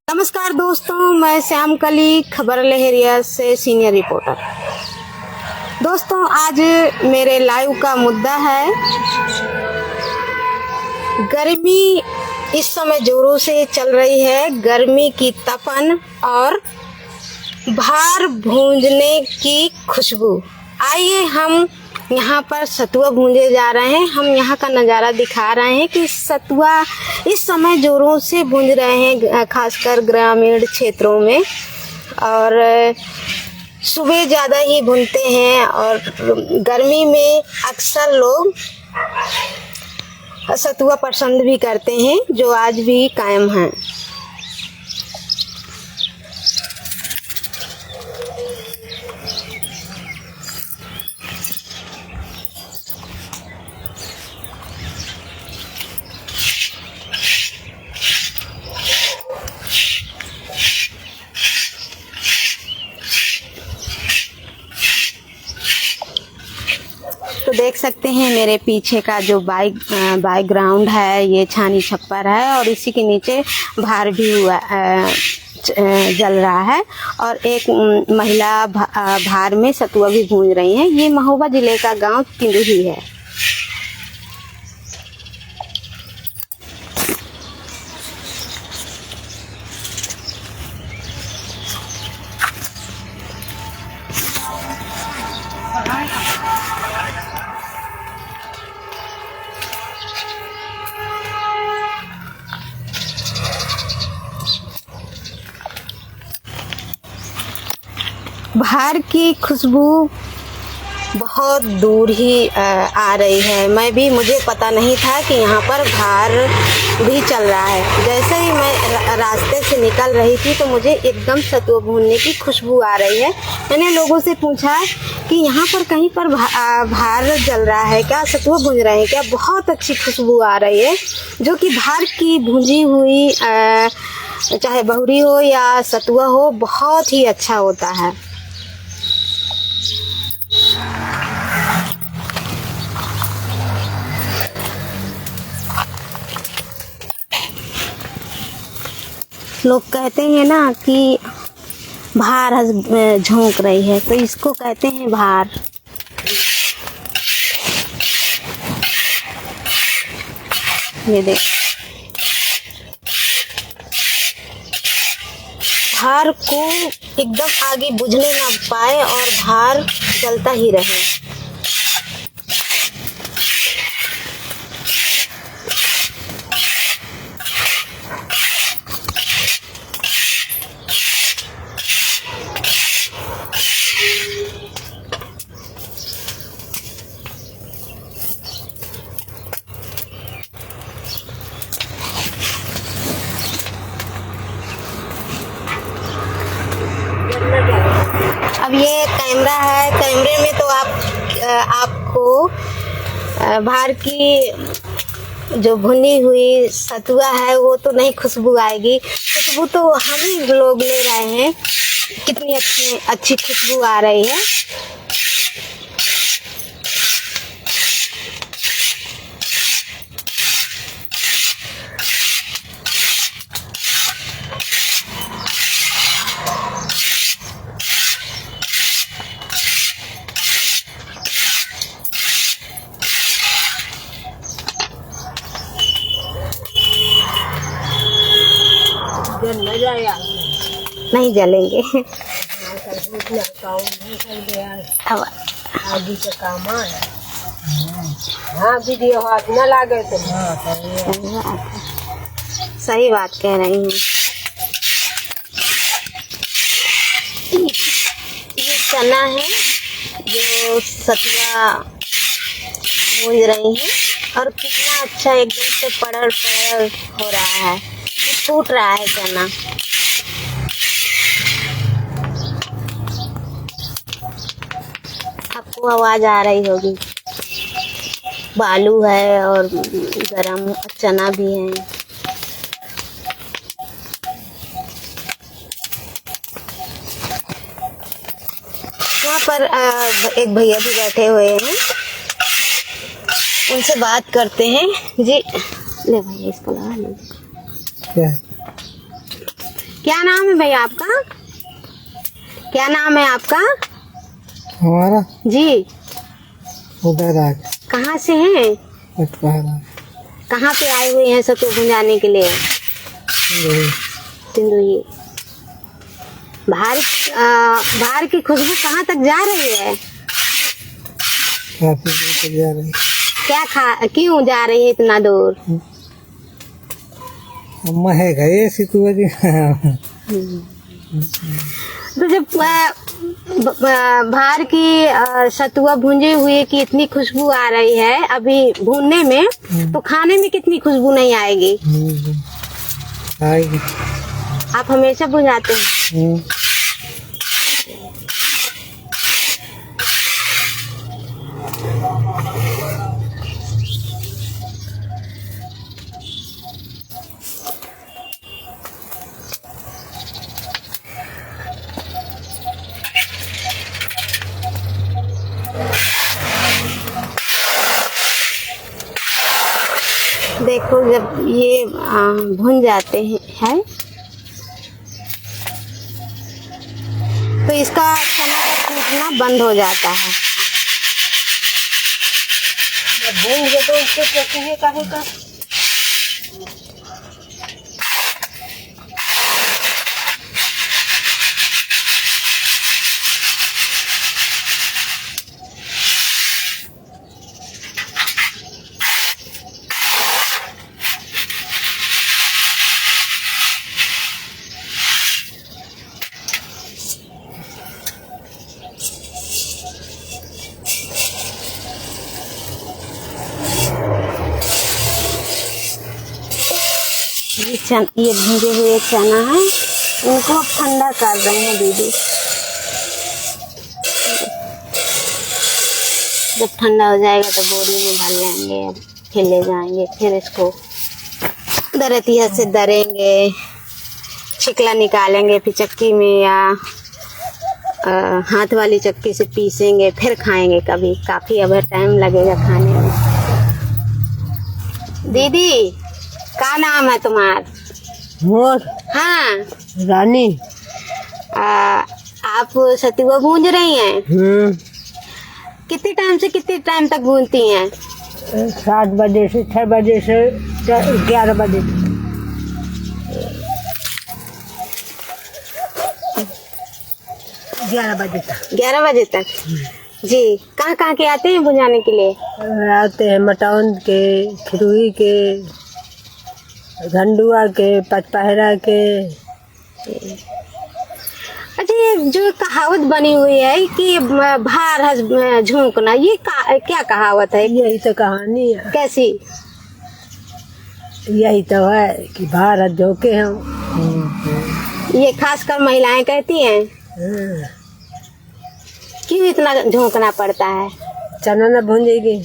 नमस्कार दोस्तों, मैं श्याम कली खबर लहरिया से सीनियर रिपोर्टर। दोस्तों, आज मेरे लाइव का मुद्दा है गर्मी इस समय जोरों से चल रही है। गर्मी की तपन और भार भूंजने की खुशबू। आइए हम यहाँ पर सतुआ भूंजे जा रहे हैं। हम यहाँ का नज़ारा दिखा रहे हैं कि सतुआ इस समय जोरों से भूंज रहे हैं, खासकर ग्रामीण क्षेत्रों में। और सुबह ज़्यादा ही भूनते हैं और गर्मी में अक्सर लोग सतुआ पसंद भी करते हैं, जो आज भी कायम है। तो देख सकते हैं मेरे पीछे का जो बैकग्राउंड है, ये छानी छप्पर है और इसी के नीचे भार भी हुआ जल रहा है और एक महिला भार में सतुआ भी भूंज रही हैं। ये महोबा जिले का गांव तिंदुही है। भार की खुशबू बहुत दूर ही आ रही है। मुझे पता नहीं था कि यहाँ पर भार भी चल रहा है। जैसे ही मैं रास्ते से निकल रही थी तो मुझे एकदम सतुआ भूनने की खुशबू आ रही है। मैंने लोगों से पूछा कि यहाँ पर कहीं पर भार जल रहा है क्या, सतुआ भून रहे हैं क्या। बहुत अच्छी खुशबू आ रही है, जो कि भार की भुंजी हुई चाहे बहुरी हो या सतुआ हो, बहुत ही अच्छा होता है। लोग कहते हैं ना कि भार झोंक रही है, तो इसको कहते हैं भार। ये देख, भार को एकदम आगे बुझने ना पाए और भार चलता ही रहे। अब ये कैमरा है, कैमरे में तो आपको भार की जो भुनी हुई सतुआ है वो तो नहीं खुशबू आएगी। खुशबू तो हम ही लोग ले रहे हैं। कितनी अच्छी खुशबू आ रही है। नहीं जलेंगे। अब आगे के काम है। हाँ वीडियो हाथ न लागे तो सही बात कह रही हूँ। ये चना है जो सतुआ भूंज रही है और कितना अच्छा एकदम से पड़ल पड़ल हो रहा है। फूट रहा है चना। आपको आवाज आ रही होगी। बालू है और गरम चना भी है। वहाँ पर एक भैया भी बैठे हुए हैं, उनसे बात करते हैं। जी ले भैया, इसको लगा लो। क्या क्या नाम है भैया आपका? क्या नाम है आपका? हमारा जी। उधर आ कहाँ से हैं? पटपहरा कहाँ पे आए हुए हैं सत्तू भुंजाने के लिए? तिंदुई। बाहर की खुशबू कहाँ तक जा रही है? काफी दूर तक जा रही। क्यों जा रही है इतना दूर? अम्मा है गए सितुआ जी। तो जब बाहर की सतुआ भुंजे हुए की इतनी खुशबू आ रही है अभी भूनने में, तो खाने में कितनी खुशबू नहीं आएगी? आएगी। आप हमेशा भुंजाते हैं? देखो जब ये भुन जाते हैं तो इसका चना का टूटना बंद हो जाता है। भून के तो उसको चटनी काहे का ये भुने हुए चना है, इनको अब ठंडा कर रहे हैं दीदी। जब ठंडा हो जाएगा तो बोरी में डाल लेंगे, फिर ले जाएंगे, फिर इसको दरतिया से दरेंगे, छिकला निकालेंगे, फिर चक्की में या हाथ वाली चक्की से पीसेंगे, फिर खाएंगे। कभी काफी अब टाइम लगेगा खाने में। दीदी क्या नाम है तुम्हारा? मोर हाँ रानी। आप सतुआ भूंज रही हैं? कितने टाइम से कितने टाइम तक भूनती हैं? 7 बजे से 6 बजे से 11 बजे तक। 11 बजे तक। 11 बजे तक। जी। कहाँ कहाँ के आते हैं भुंजाने के लिए? आते हैं मटौंद के, खिरुई के, घंडुआ के, पचपहरा के। अच्छा, ये जो कहावत बनी हुई है कि भार झोंकना, ये क्या कहावत है? यही तो कहानी है। कैसी? यही तो है कि भारत झोंके हम। ये खासकर महिलाएं कहती हैं। क्यों इतना झोंकना पड़ता है? चना न भूंजेगी।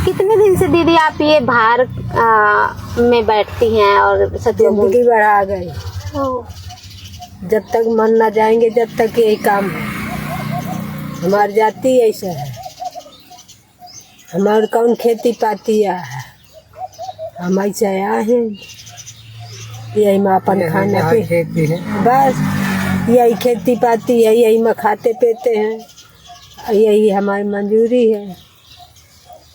कितने दिन से दीदी आप ये बाहर में बैठती हैं और सतुआ जिंदगी बढ़ा गई। जब तक मन न जाएंगे जब तक यही काम है। हमारी जाति ऐसा है। हमारे कौन खेती पाती है, हम ऐसे आया है। यही में अपन खाना पे खेती है, बस यही खेती पाती है, यही में खाते पीते हैं, यही हमारी मंजूरी है।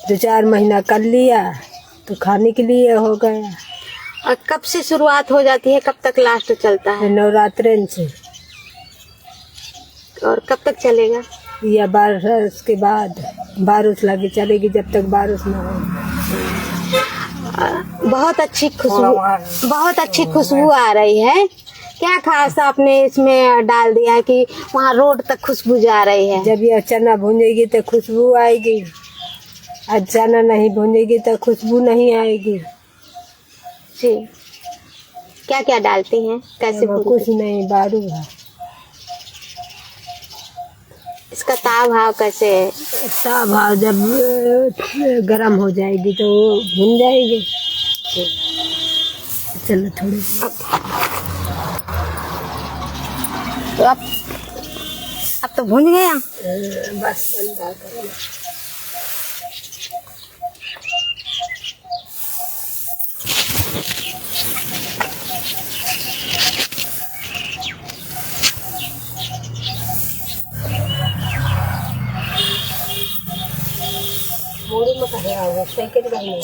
2-4 महीना कर लिया तो खाने के लिए हो गया। और कब से शुरुआत हो जाती है, कब तक लास्ट चलता है? नवरात्रे से। और कब तक चलेगा? या बारिश के बाद, बारिश लगी चलेगी जब तक बारिश न हो। बहुत अच्छी खुशबू आ रही है। क्या खास आपने इसमें डाल दिया है कि वहाँ रोड तक खुशबू जा रही है? जब ये चना भूनेगी तो खुशबू आएगी, और चना नहीं भूनेगी तो खुशबू नहीं आएगी। जी। क्या क्या डालती हैं, कैसे? कुछ नहीं, बारू है। इसका ताव भाव कैसे है? ताव भाव जब गर्म हो जाएगी तो वो भून जाएगी। चलो थोड़ी तो अब तो भून गया। बस बंदा करना। साइकिल का नहीं।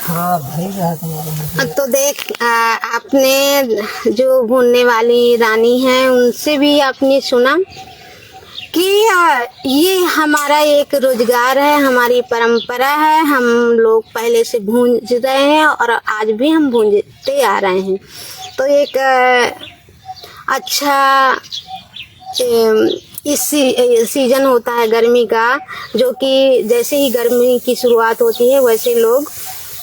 हाँ भाई रहा तुम्हारा। तो देख आपने जो भूनने वाली रानी है उनसे भी आपने सुना कि ये हमारा एक रोजगार है, हमारी परंपरा है, हम लोग पहले से भूंज रहे हैं और आज भी हम भूंजते आ रहे हैं। तो एक अच्छा इस सीजन होता है गर्मी का, जो कि जैसे ही गर्मी की शुरुआत होती है वैसे लोग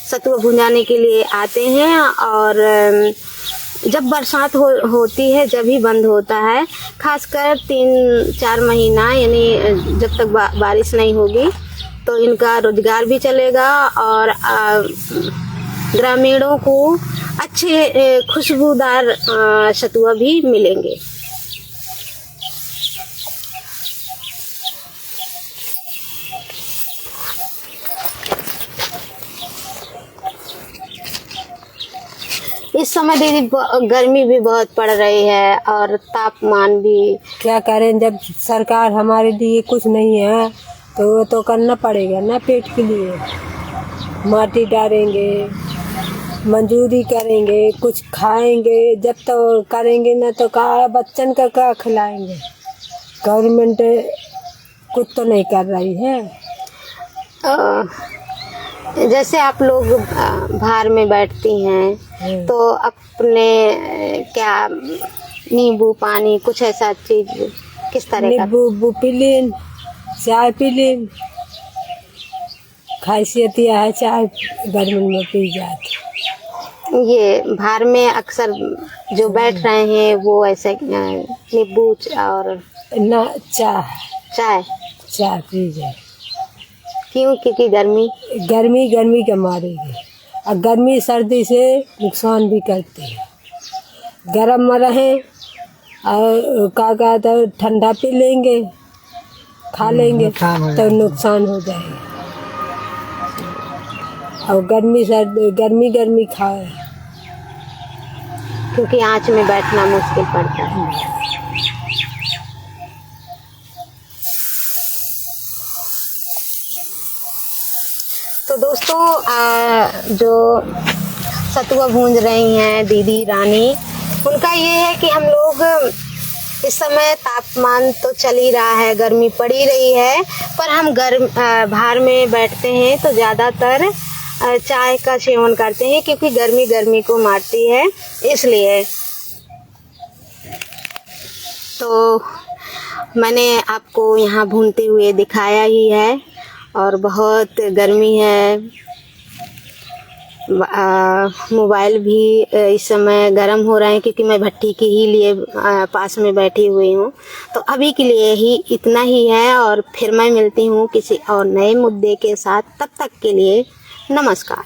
सतुआ भुंजाने के लिए आते हैं, और जब बरसात होती है जब ही बंद होता है, खासकर 3-4 महीना, यानी जब तक बारिश नहीं होगी तो इनका रोजगार भी चलेगा और ग्रामीणों को अच्छे खुशबूदार सतुआ भी मिलेंगे। इस समय दीदी गर्मी भी बहुत पड़ रही है और तापमान भी। क्या करें, जब सरकार हमारे लिए कुछ नहीं है तो वो तो करना पड़ेगा ना पेट के लिए। माटी डालेंगे, मजदूरी करेंगे, कुछ खाएंगे, जब तो करेंगे ना तो बच्चन का क्या खिलाएंगे। गवर्नमेंट कुछ तो नहीं कर रही है। जैसे आप लोग बाहर में बैठती हैं तो अपने क्या नींबू पानी कुछ ऐसा चीज किस तरह का? नींबू पी लें, चाय पी लें, खासियत यह है चाय गर्मी में पी जाती। ये बाहर में अक्सर जो बैठ रहे हैं वो ऐसे नींबू और ना चाय पी जाए। क्यों? क्योंकि गर्मी के मारेगी, और गर्मी सर्दी से नुकसान भी करती है। गर्म में रहे और क्या कहते हैं, ठंडा पी लेंगे, खा लेंगे तो नुकसान हो जाएगा। और गर्मी खाए, क्योंकि आँच में बैठना मुश्किल पड़ता है। तो दोस्तों जो सतुआ भूंज रही हैं दीदी रानी, उनका ये है कि हम लोग इस समय तापमान तो चल ही रहा है, गर्मी पड़ ही रही है, पर हम बाहर में बैठते हैं तो ज़्यादातर चाय का सेवन करते हैं, क्योंकि गर्मी को मारती है इसलिए। तो मैंने आपको यहाँ भूनते हुए दिखाया ही है, और बहुत गर्मी है। मोबाइल भी इस समय गर्म हो रहे हैं, क्योंकि मैं भट्टी के ही लिए पास में बैठी हुई हूँ। तो अभी के लिए ही इतना ही है, और फिर मैं मिलती हूँ किसी और नए मुद्दे के साथ। तब तक के लिए नमस्कार।